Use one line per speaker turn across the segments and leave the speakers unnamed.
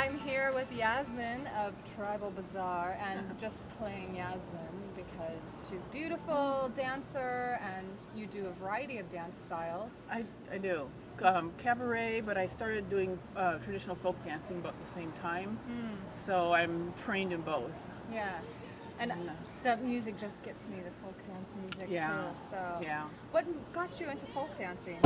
I'm here with Yasemin of Tribal Bazaar and just playing Yasemin because she's a beautiful dancer and you do a variety of dance styles.
I do. Cabaret, but I started doing traditional folk dancing about the same time. So I'm trained in both.
Yeah. And the music just gets me, the folk dance music too. So what got you into folk dancing?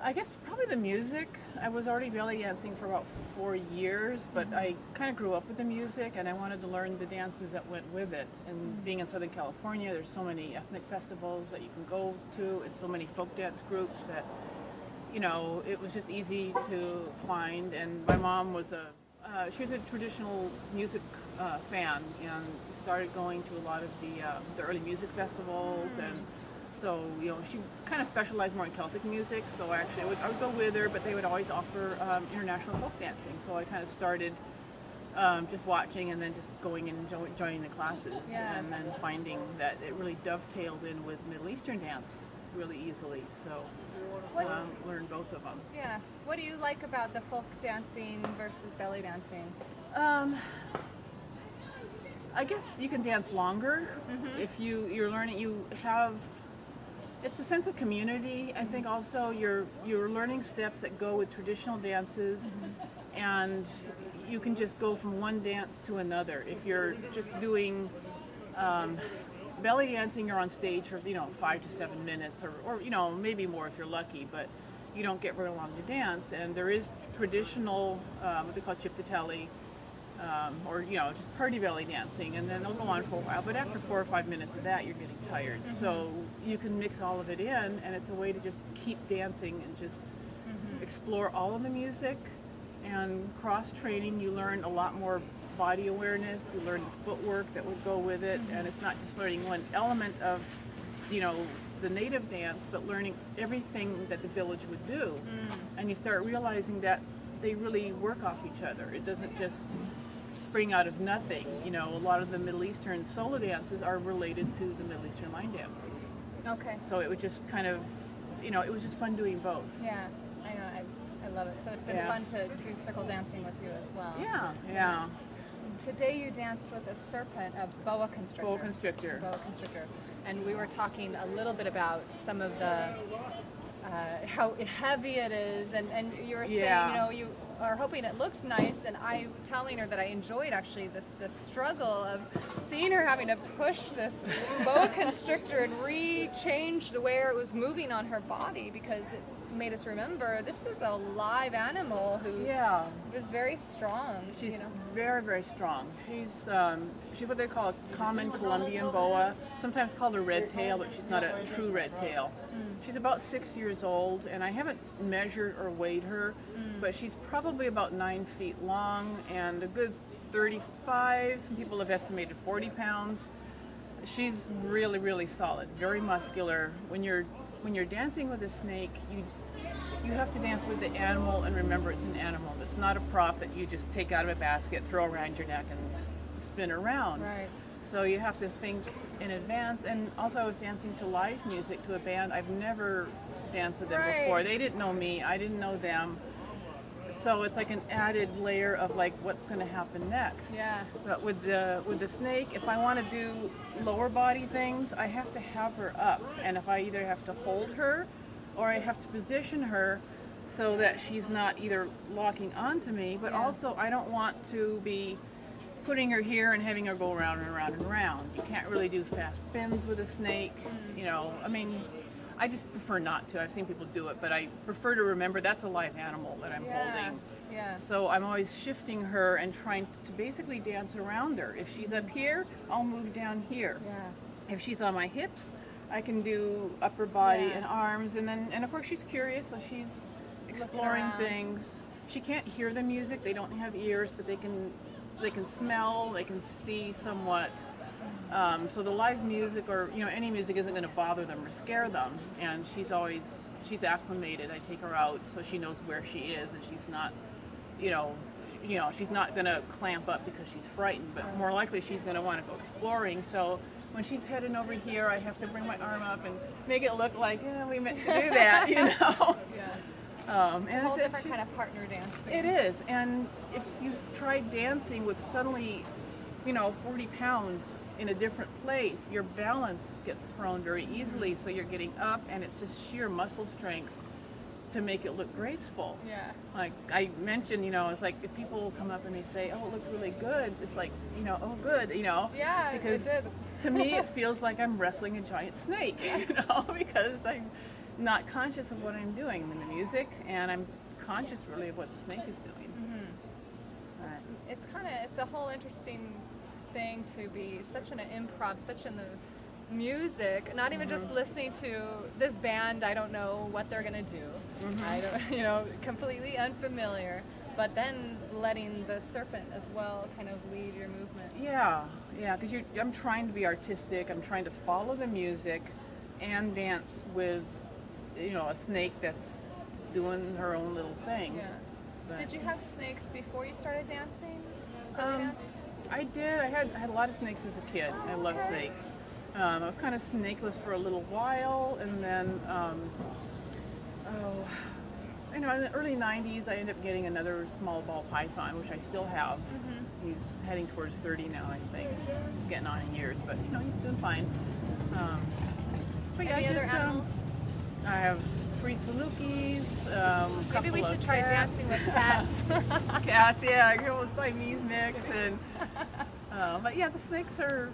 I guess probably the music. I was already belly dancing for about 4 years, but I kind of grew up with the music and I wanted to learn the dances that went with it. And being in Southern California, there's so many ethnic festivals that you can go to and so many folk dance groups that, you know, it was just easy to find. And my mom was she was a traditional music fan and started going to a lot of the early music festivals, and so, you know, she kind of specialized more in Celtic music, so actually I would go with her, but they would always offer international folk dancing, so I kind of started just watching and then just going and joining the classes, and then finding that it really dovetailed in with Middle Eastern dance really easily, so learned both of them.
Yeah. What do you like about the folk dancing versus belly dancing?
I guess you can dance longer if you're learning. You have, it's the sense of community. I think also you're learning steps that go with traditional dances, and you can just go from one dance to another. If you're just doing belly dancing, you're on stage for 5 to 7 minutes, or maybe more if you're lucky, but you don't get very long to dance. And there is traditional what they call chiftateli, or just party belly dancing, and then they'll go on for a while, but after 4 or 5 minutes of that you're getting tired. So you can mix all of it in, and it's a way to just keep dancing and just explore all of the music. And cross training, you learn a lot more body awareness, you learn the footwork that would go with it, and it's not just learning one element of the native dance, but learning everything that the village would do. And you start realizing that they really work off each other. It doesn't just spring out of nothing. A lot of the Middle Eastern solo dances are related to the Middle Eastern line dances.
Okay.
So it was just kind of, it was just fun doing both.
Yeah, I know. I love it. So it's been fun to do circle dancing with you as well.
Yeah.
Today you danced with a serpent, a boa constrictor.
Boa constrictor.
Boa constrictor. And we were talking a little bit about some of the how heavy it is, and you were saying you are hoping it looks nice, and I telling her that I enjoyed actually this struggle of seeing her having to push this boa constrictor and re-change the way it was moving on her body, because it made us remember this is a live animal who was very strong.
She's very, very strong. She's what they call a common Colombian boa, sometimes called a red tail, but she's not a true red tail. She's about 6 years old, and I haven't measured or weighed her, but she's probably about 9 feet long and a good 35, some people have estimated 40 pounds. She's really, really solid, very muscular. When you're dancing with a snake, you have to dance with the animal and remember it's an animal. It's not a prop that you just take out of a basket, throw around your neck, and spin around.
Right.
So you have to think in advance. And also I was dancing to live music to a band. I've never danced with them before. They didn't know me, I didn't know them. So it's like an added layer of like what's going to happen next.
Yeah.
But with the snake, if I want to do lower body things, I have to have her up, and if I either have to hold her or I have to position her so that she's not either locking onto me, but also I don't want to be putting her here and having her go around and around and around. You can't really do fast spins with a snake. I mean, I just prefer not to. I've seen people do it, but I prefer to remember that's a live animal that I'm holding.
Yeah.
So I'm always shifting her and trying to basically dance around her. If she's up here, I'll move down here.
Yeah.
If she's on my hips, I can do upper body and arms, and of course she's curious, so she's exploring things. She can't hear the music. They don't have ears, but they can smell, they can see somewhat. So the live music or any music isn't going to bother them or scare them, and she's acclimated. I take her out so she knows where she is, and she's not she's not going to clamp up because she's frightened, but more likely she's going to want to go exploring. So when she's heading over here, I have to bring my arm up and make it look like we meant to do that.
Yeah.
And
It's a whole
it's
different
just-
kind of partner dancing.
It is, and if you've tried dancing with suddenly, 40 pounds in a different place, your balance gets thrown very easily, so you're getting up, and it's just sheer muscle strength to make it look graceful.
Yeah.
Like I mentioned, it's like if people come up and they say, "Oh, it looked really good," it's like, "Oh, good,"
Yeah,
because
it did.
to me it feels like I'm wrestling a giant snake, because I'm not conscious of what I'm doing in the music, and I'm conscious really of what the snake is doing.
It's a whole interesting thing to be such an improv, such in the music, not even just listening to this band. I don't know what they're gonna do. I don't, completely unfamiliar. But then letting the serpent as well kind of lead your movement.
Yeah, because I'm trying to be artistic. I'm trying to follow the music and dance with, a snake that's doing her own little thing.
Yeah.
But-
Did you have snakes before you started dancing? Belly dance?
I did. I had a lot of snakes as a kid. I love snakes. I was kind of snakeless for a little while, and then, in the early 90s, I ended up getting another small ball python, which I still have. He's heading towards 30 now, I think. He's getting on in years, but he's doing fine. But yeah,
Any other
just,
animals?
I have 3 salukis,
Maybe we
couple
should
of
try
cats.
dancing with cats.
Cats, yeah, I go with Siamese mix, and but yeah, the snakes are,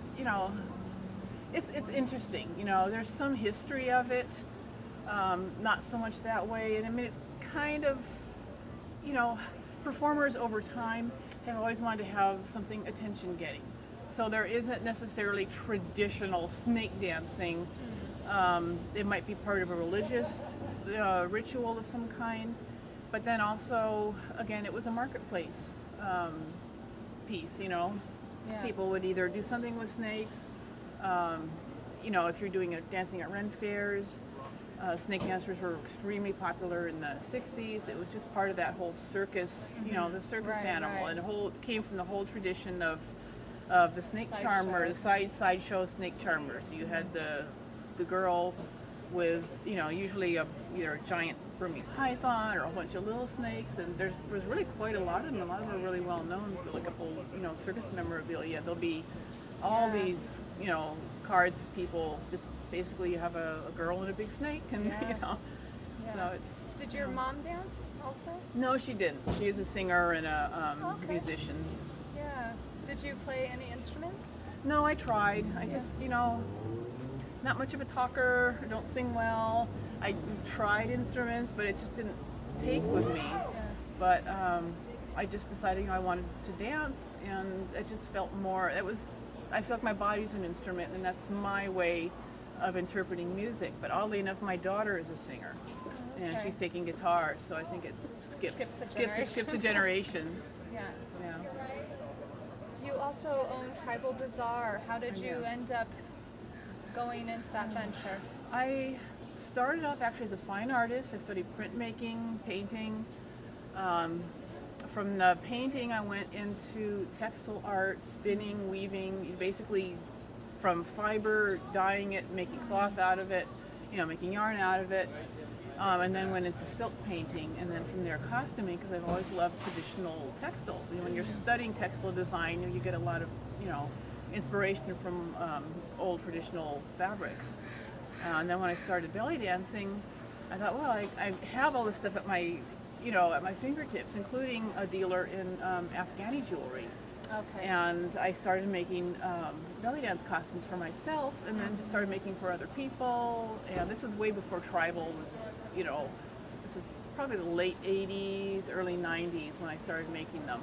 it's interesting. There's some history of it, not so much that way, and I mean it's kind of, performers over time have always wanted to have something attention-getting. So there isn't necessarily traditional snake dancing. It might be part of a religious ritual of some kind, but then also, again, it was a marketplace piece.
Yeah.
People would either do something with snakes. If you're doing dancing at Ren fairs, snake dancers were extremely popular in the 60s. It was just part of that whole circus, the circus
Right,
animal,
right.
and came from the whole tradition of the snake
Sideshow.
charmer, the sideshow snake charmers. You had the girl with, usually either a giant Burmese python or a bunch of little snakes, and there was really quite a lot of them. A lot of them are really well known for like a whole, circus memorabilia. There'll be all
Yeah.
these, cards of people. Just basically, you have a girl and a big snake, and
Yeah.
so it's.
Did your mom dance also?
No, she didn't. She is a singer and a
Okay.
musician.
Yeah. Did you play any instruments?
No, I tried. I just, not much of a talker. I don't sing well. I tried instruments, but it just didn't take with me.
Yeah.
But I just decided, I wanted to dance, and it just felt more. I feel like my body's an instrument, and that's my way of interpreting music. But oddly enough, my daughter is a singer, and
Okay.
she's taking guitar, so I think it skips a generation.
Yeah.
Yeah.
You also own Tribal Bazaar. How did you
Yeah.
end up going into that venture?
I started off actually as a fine artist. I studied printmaking, painting. From the painting, I went into textile art, spinning, weaving, basically from fiber, dyeing it, making cloth out of it, making yarn out of it. And then went into silk painting, and then from there costuming, because I've always loved traditional textiles. When you're studying textile design, you get a lot of, inspiration from old traditional fabrics. And then when I started belly dancing, I thought, well, I have all this stuff at my fingertips, including a dealer in Afghani jewelry.
Okay.
And I started making belly dance costumes for myself, and then just started making for other people. And this is way before tribal was, this was probably the late 80s, early 90s when I started making them.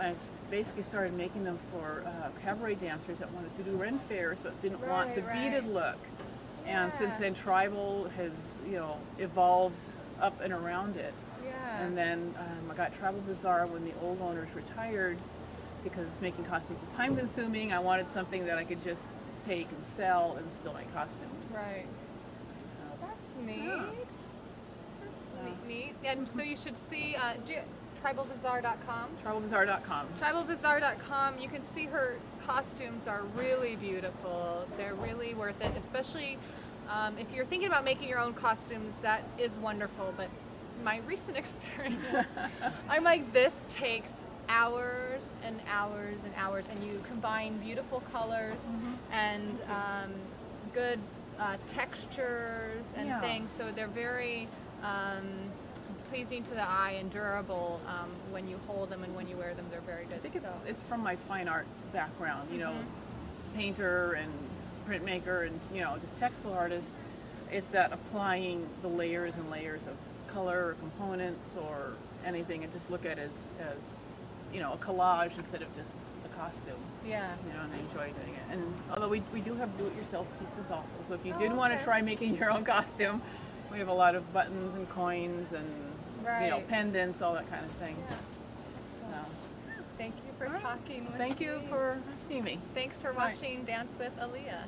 I basically started making them for cabaret dancers that wanted to do Ren fairs but didn't want the beaded look. And since then, tribal has, evolved up and around it.
Yeah.
And then I got Tribal Bazaar when the old owners retired, because making costumes is time consuming. I wanted something that I could just take and sell and still make costumes.
Right. Oh, that's neat.
Yeah.
That's neat. And so you should see tribalbazaar.com.
TribalBazaar.com.
Tribalbazaar.com. You can see her costumes are really beautiful. They're really worth it, especially If you're thinking about making your own costumes, that is wonderful, but my recent experience, I'm like, this takes hours and hours and hours, and you combine beautiful colors and good textures and things, so they're very pleasing to the eye and durable when you hold them, and when you wear them they're very good.
I think it's from my fine art background, you know, painter and printmaker and, you know, just textile artist. It's that applying the layers and layers of color or components or anything, and just look at it as you know, a collage instead of just a costume.
Yeah.
You know, and I enjoy doing it. And although we do have do-it-yourself pieces also, so if you did want to try making your own costume, we have a lot of buttons and coins and you know, pendants, all that kind of thing.
Yeah. So, thank you for talking with me.
Thank you for asking me.
Thanks for watching Dance with Alia.